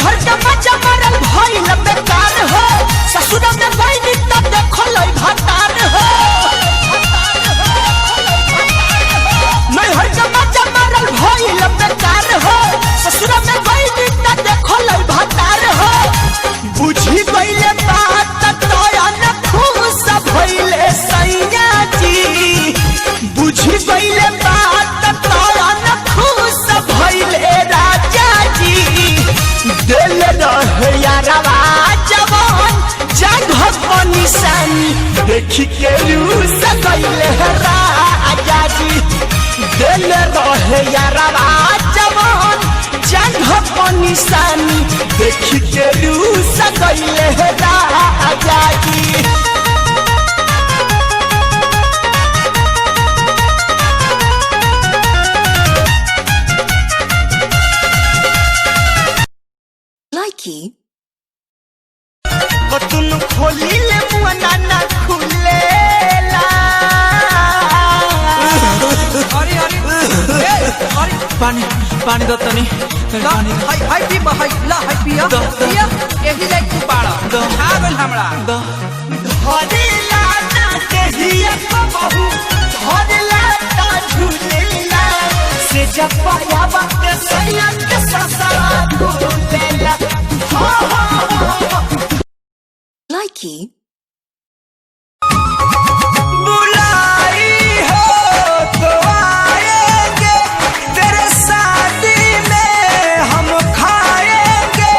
हर के मजा मरल भइल बेकार हो ससुर में बहिनी त देखो लई भतार हो मैं हर के मजा मरल भइल बेकार हो ससुर में बहिनी त देखो लई भतार हो बुझी गइले बात तोया न खुश भइले सैया जी बुझी गइले बात तोया न खुश भइले राजा जी दिल रहे यारवा जवान जगह को निशानी देखी के रूस गइले राजा जी दिल रहे यारवा जवान जगह को निशानी देखी के रूस गइले राजा जी बतून खोली ले मुआना ना खुलेला अरे पानी पानी दो तनी पानी हाय पी हाय ला हाय पिया पिया एही लाइक तू पाड़ा खा गल हमरा धरेला ना देहिया को बहु धरेला ता झूलेला से जब पाया वक्त सैया के ससरा झूलेला बुलाई हो तो आएंगे तेरे शादी में हम खाएंगे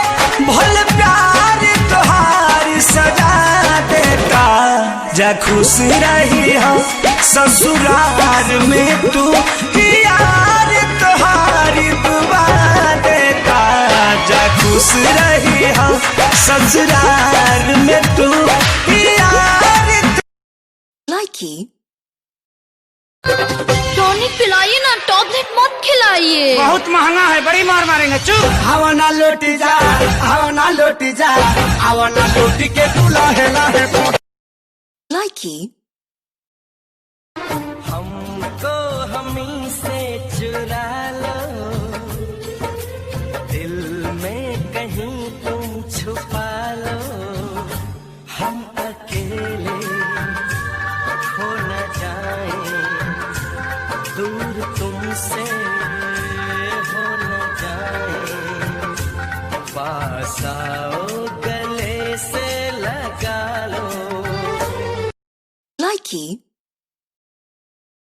भल प्यार तुहारी सजा देता जा खुश रही हो ससुराल में तू यार तुहारी दुआ देता जा खुश रही हो ससुराल में तू टॉनिक पिलाइए ना टॉबलेट मत खिलाइए बहुत महंगा है बड़ी मार मारेंगे चुप हवा ना लौटी जा हवा ना लौटी जा हवा ना लौटी के तू लाहे लाहे हमको हमी से चुरा लो दिल में कहीं तुम छुपा लो हम अकेले खो न जाए दूर तुमसे हो न जाए पास आओ गले से लगा लो